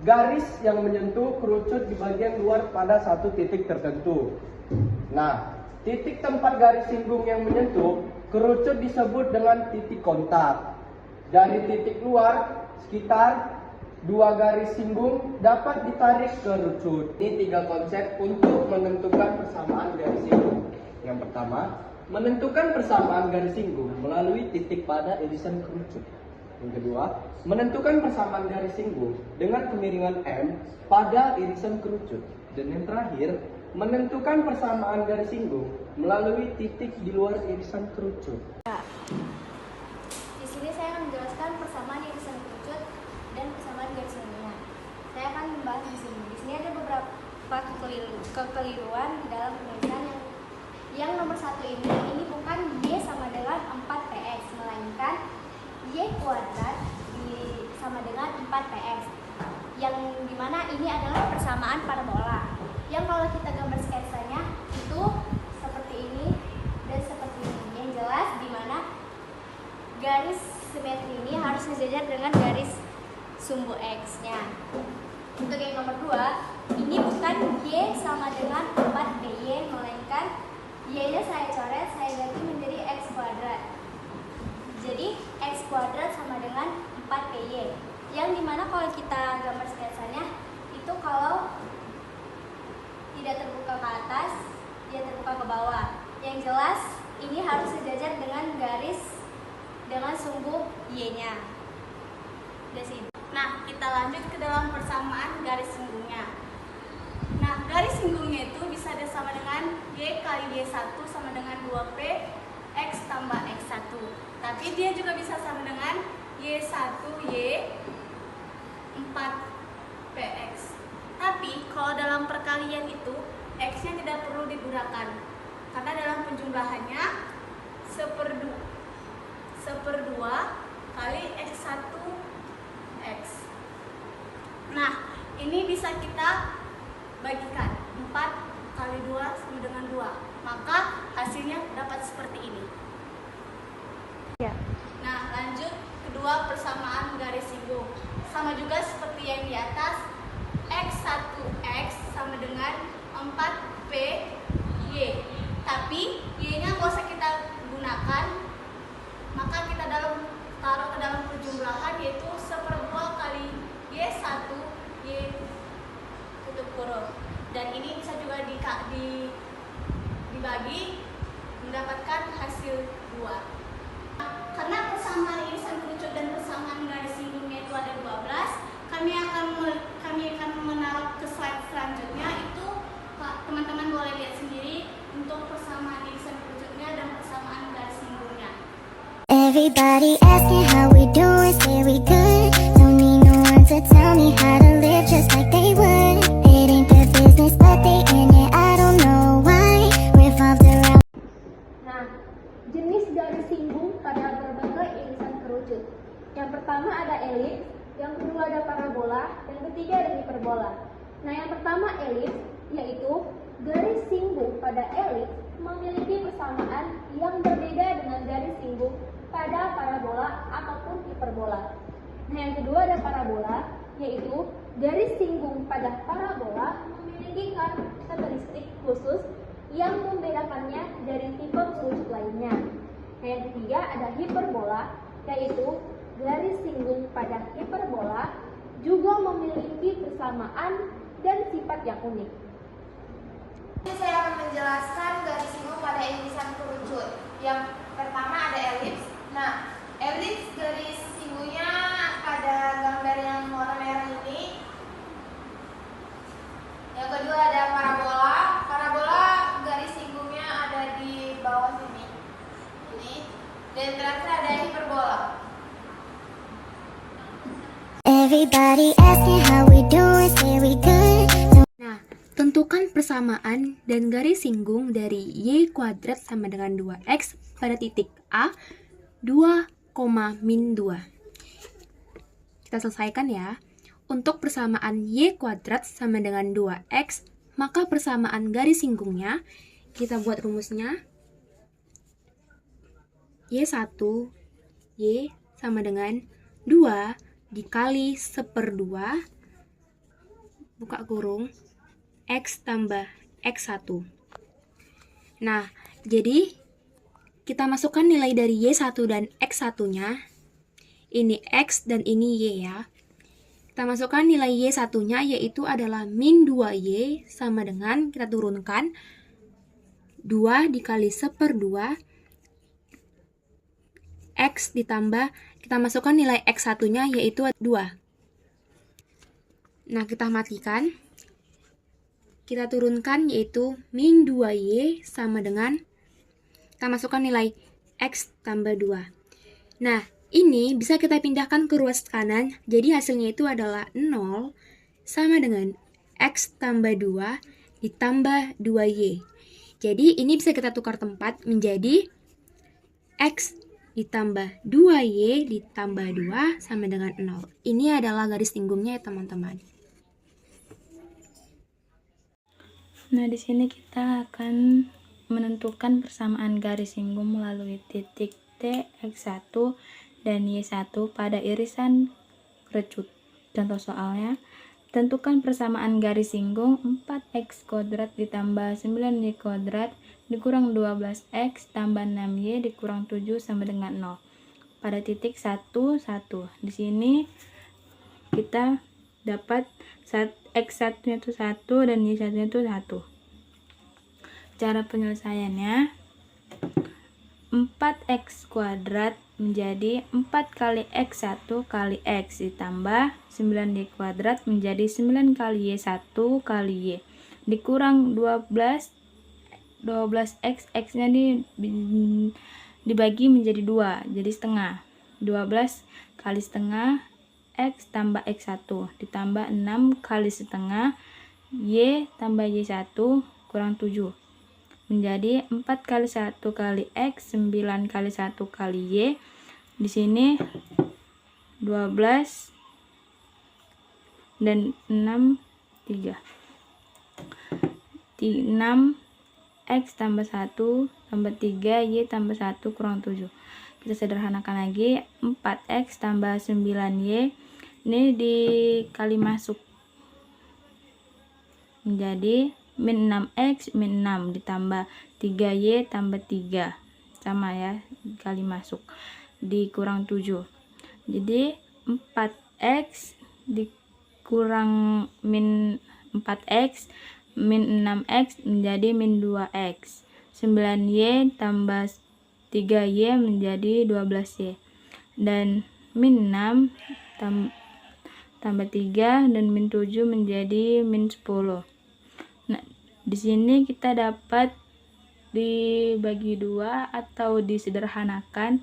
garis yang menyentuh kerucut di bagian luar pada satu titik tertentu. Nah, titik tempat garis singgung yang menyentuh kerucut disebut dengan titik kontak. Dari titik luar sekitar 2 garis singgung dapat ditarik ke kerucut. Ini 3 konsep untuk menentukan persamaan garis singgung. Yang pertama, menentukan persamaan garis singgung melalui titik pada irisan kerucut. Yang kedua, menentukan persamaan garis singgung dengan kemiringan M pada irisan kerucut. Dan yang terakhir, menentukan persamaan garis singgung melalui titik di luar irisan kerucut. Di sini saya akan menjelaskan persamaan irisan kerucut dan persamaan garis singgungnya. Saya akan membahas di sini. Di sini ada beberapa kekeliruan di dalam penulisan yang nomor 1 ini bukan Y sama dengan 4px, melainkan Y kuadrat sama dengan 4px, yang dimana ini adalah persamaan parabola. Yang kalau kita gambar sketsanya itu seperti ini dan seperti ini. Yang jelas dimana garis simetri ini harus sejajar dengan garis sumbu X-nya. Untuk yang nomor 2, ini bukan Y sama dengan 4py, melainkan Y-nya saya coret, saya ganti menjadi X kuadrat. Jadi X kuadrat sama dengan 4py, yang dimana kalau kita gambar sketsanya itu kalau tidak terbuka ke atas, dia terbuka ke bawah. Yang jelas ini harus sejajar dengan garis dengan sumbu Y-nya. Nah, kita lanjut ke dalam persamaan garis singgungnya. Nah, garis singgungnya itu bisa sama dengan Y kali Y1 sama dengan 2P X tambah X1. Tapi dia juga bisa sama dengan Y1Y 4PX. Tapi kalau dalam perkalian itu X-nya tidak perlu digunakan, karena dalam penjumlahannya 1/2 kali X1X. Nah, ini bisa kita bagikan 4 kali 2 sama dengan 2, maka hasilnya dapat seperti ini. Nah, lanjut kedua persamaan garis singgung. Sama juga seperti yang di atas, X1X sama dengan 4PY. Tapi Y-nya nggak usah kita gunakan, maka kita taruh ke dalam perjumlahan, yaitu 1/2 kali Y1 Y tutup kurung. Dan ini bisa juga dibagi mendapatkan hasil 2. Karena persamaan irisan kerucut dan persamaan garis singgungnya itu ada 12, kami akan menaruh ke slide selanjutnya. Itu teman-teman boleh lihat sendiri untuk persamaan irisan kerucutnya dan persamaan garis singgungnya. Everybody asking how we doing, say we good. Don't need no one to tell me how to live just like they would. It ain't their business, but they in it. I don't know why. Revolved around. Nah, jenis garis singgung pada berbagai irisan kerucut. Yang pertama ada elips, yang kedua ada parabola, dan ketiga ada hiperbola. Nah, yang pertama elips, yaitu garis singgung pada elips memiliki persamaan yang berbeda dengan garis singgung pada parabola ataupun hiperbola. Nah, yang kedua ada parabola, yaitu garis singgung pada parabola memiliki karakteristik khusus yang membedakannya dari tipe kerucut lainnya. Nah, yang ketiga ada hiperbola, yaitu garis singgung pada hiperbola juga memiliki persamaan dan sifat yang unik. Saya akan menjelaskan garis singgung pada irisan kerucut. Yang pertama ada elips. Nah, elips garis singgungnya pada gambar yang warna merah ini. Yang kedua ada parabola. Parabola garis singgungnya ada di bawah sini. Ini. Dan terakhir ada hiperbola. Everybody asking how we doing, say we good. Nah, tentukan persamaan dan garis singgung dari Y kuadrat sama dengan 2X pada titik A 2, min 2. Kita selesaikan ya. Untuk persamaan Y kuadrat sama dengan 2X, maka persamaan garis singgungnya, kita buat rumusnya. Y1, Y sama dengan 2 dikali 1/2 buka kurung, X tambah X1. Nah, jadi kita masukkan nilai dari Y1 dan X1-nya. Ini X dan ini Y ya. Kita masukkan nilai Y1-nya yaitu adalah min 2Y sama dengan, kita turunkan, 2 dikali 1/2 X ditambah, kita masukkan nilai X1-nya yaitu 2. Nah, kita matikan. Kita turunkan yaitu min 2Y sama dengan, kita masukkan nilai X tambah 2. Nah, ini bisa kita pindahkan ke ruas kanan, jadi hasilnya itu adalah 0 sama dengan X tambah 2 ditambah 2Y. Jadi ini bisa kita tukar tempat menjadi X ditambah 2Y ditambah 2 sama dengan 0. Ini adalah garis singgungnya ya teman-teman. Nah, di sini kita akan menentukan persamaan garis singgung melalui titik T, X1, dan Y1 pada irisan kerucut. Contoh soalnya, tentukan persamaan garis singgung 4x kuadrat ditambah 9y kuadrat dikurang 12x tambah 6y dikurang 7 sama dengan 0. Pada titik 1, 1. Di sini kita dapat X1-nya itu 1 dan Y1-nya itu 1. Cara penyelesaiannya, 4x kuadrat menjadi 4 kali X1 kali X ditambah 9y kuadrat menjadi 9 kali Y1 kali Y dikurang 12x, X-nya dibagi menjadi 2, jadi setengah. 12 kali setengah X tambah X1 ditambah 6 kali setengah Y tambah Y1 kurang 7 menjadi 4 kali 1 kali X, 9 kali 1 kali Y. Di sini 12 dan 6 3. 6 X tambah 1 tambah 3 Y tambah 1 kurang 7. Kita sederhanakan lagi, 4x tambah 9y ini dikali masuk menjadi min 6x min 6 ditambah 3y tambah 3 sama ya, dikali masuk dikurang 7. Jadi 4x dikurang min 4x min 6x menjadi min 2x. 9y tambah 3y menjadi 12y. Dan min 6 tambah 3 dan min 7 menjadi min 10. Nah, di sini kita dapat dibagi 2 atau disederhanakan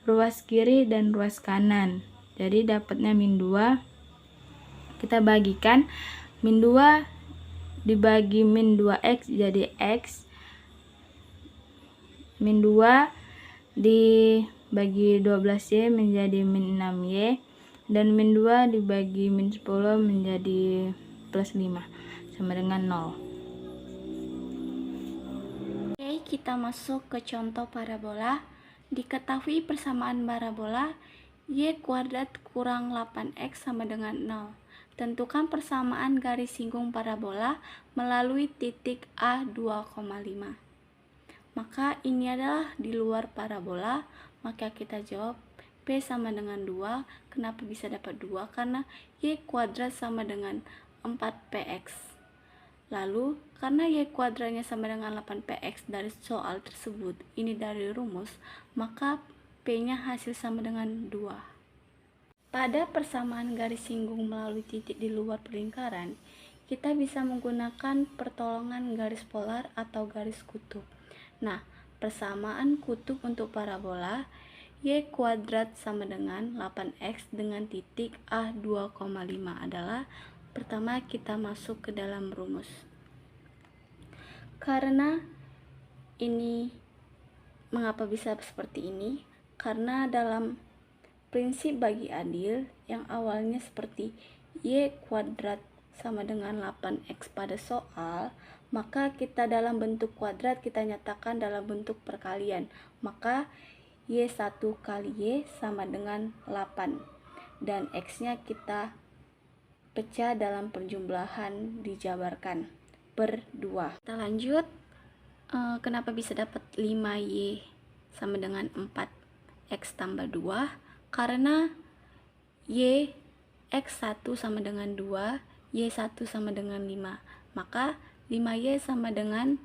ruas kiri dan ruas kanan. Jadi dapatnya min 2. Kita bagikan min 2 dibagi min 2x jadi x. Min 2 dibagi 12y menjadi min 6y. Dan min 2 dibagi min 10 menjadi plus 5 sama dengan 0. Oke, kita masuk ke contoh parabola. Diketahui persamaan parabola y kuadrat kurang 8x sama dengan 0. Tentukan persamaan garis singgung parabola melalui titik A 2,5. Maka ini adalah di luar parabola, maka kita jawab P sama dengan 2. Kenapa bisa dapat 2? Karena y kuadrat sama dengan 4px. Lalu, karena y kuadratnya sama dengan 8px dari soal tersebut, ini dari rumus, maka p-nya hasil sama dengan 2. Pada persamaan garis singgung melalui titik di luar perlingkaran, kita bisa menggunakan pertolongan garis polar atau garis kutub. Nah, persamaan kutub untuk parabola y kuadrat sama dengan 8x dengan titik A 2,5 adalah, pertama kita masuk ke dalam rumus. Karena ini, mengapa bisa seperti ini? Karena dalam prinsip bagi adil yang awalnya seperti y kuadrat sama dengan 8x pada soal, maka kita dalam bentuk kuadrat kita nyatakan dalam bentuk perkalian. Maka y1 kali y sama dengan 8 dan x-nya kita pecah dalam perjumlahan dijabarkan per 2. Kita lanjut, kenapa bisa dapat 5Y sama dengan 4X tambah 2? Karena Y X1 sama dengan 2, Y1 sama dengan 5. Maka 5Y sama dengan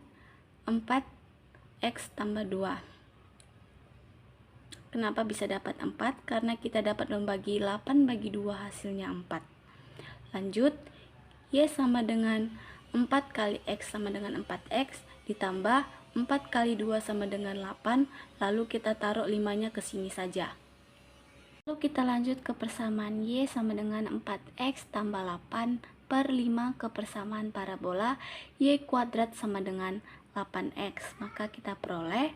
4X tambah 2. Kenapa bisa dapat 4? Karena kita dapat membagi 8 bagi 2, hasilnya 4. Lanjut, Y sama dengan 4 kali X sama dengan 4X ditambah 4 kali 2 sama dengan 8, lalu kita taruh 5-nya ke sini saja. Lalu kita lanjut ke persamaan Y sama dengan 4X tambah 8 per 5 ke persamaan parabola Y kuadrat sama dengan 8X. Maka kita peroleh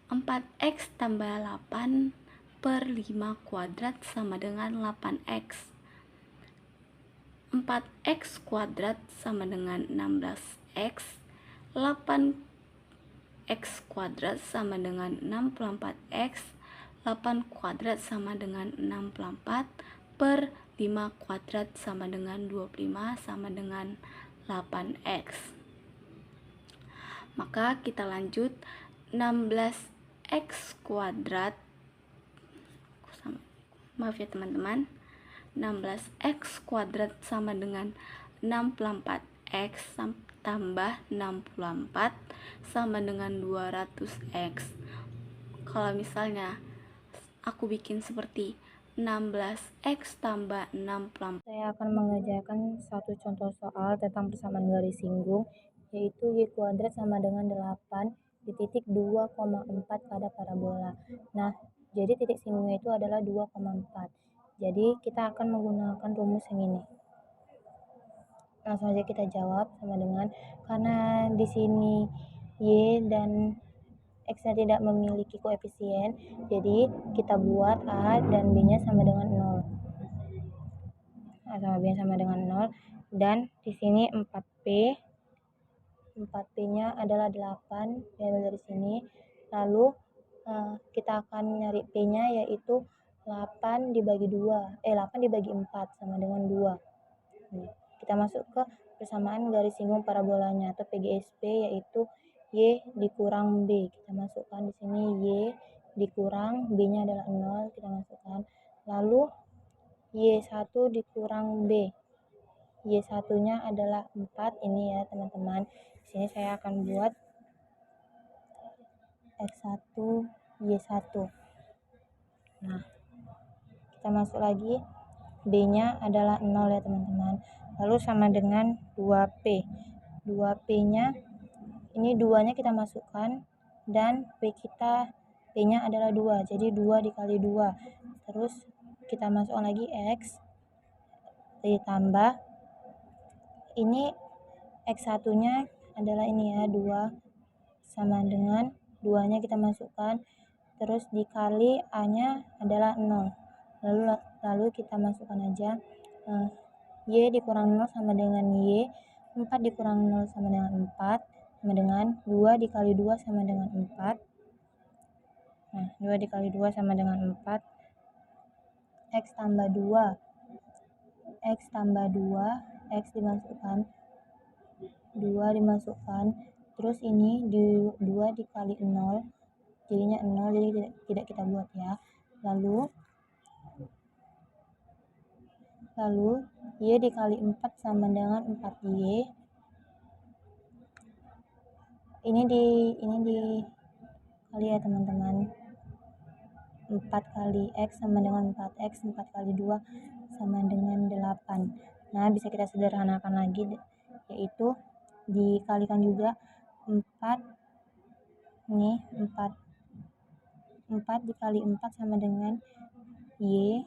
4X tambah 8 per 5 kuadrat sama dengan 8X. 4X kuadrat sama dengan 16X. 8X kuadrat sama dengan 64X. 8 kuadrat sama dengan 64 per 5 kuadrat sama dengan 25 sama dengan 8X. Maka kita lanjut, 16X kuadrat, maaf ya teman-teman, 16X kuadrat sama dengan 64X tambah 64 sama dengan 200X. Kalau misalnya aku bikin seperti 16X tambah 64. Saya akan mengerjakan satu contoh soal tentang persamaan garis singgung, yaitu Y kuadrat sama dengan 8 di titik 2,4 pada parabola. Nah, jadi titik singgungnya itu adalah 2,4. Jadi kita akan menggunakan rumus yang ini. Langsung aja kita jawab, sama dengan, karena di sini Y dan X-nya tidak memiliki koefisien, jadi kita buat A dan B-nya sama dengan 0. A sama B sama dengan 0, dan di sini 4P. 4P-nya adalah 8, diambil dari sini. Lalu kita akan nyari P-nya, yaitu 8 dibagi 4 sama dengan 2. Kita masuk ke persamaan garis singgung parabolanya atau PGSP, yaitu Y dikurang B. Kita masukkan di sini Y dikurang B-nya adalah 0, kita masukkan. Lalu Y1 dikurang B. Y1-nya adalah 4, ini ya teman-teman. Di sini saya akan buat X1 Y1. Nah, kita masuk lagi, B-nya adalah 0 ya teman-teman. Lalu sama dengan 2P. 2P-nya, ini 2-nya kita masukkan, dan P-nya adalah 2. Jadi 2 dikali 2. Terus kita masukkan lagi X, ditambah, ini X1-nya adalah ini ya, 2, sama dengan 2-nya kita masukkan, terus dikali A-nya adalah 0. Lalu kita masukkan aja Y dikurang 0 sama dengan Y, 4 dikurang 0 sama dengan 4, sama dengan 2 dikali 2 sama dengan 4. Nah, 2 dikali 2 sama dengan 4. X tambah 2. X tambah 2, X dimasukkan, 2 dimasukkan, terus ini 2 dikali 0, jadinya 0, jadi tidak kita buat ya. Lalu Y dikali 4 sama dengan 4Y. Ini dikali ya teman-teman. 4 kali X sama dengan 4X, 4 kali 2 sama dengan 8. Nah, bisa kita sederhanakan lagi, yaitu dikalikan juga 4 dikali 4 sama dengan Y.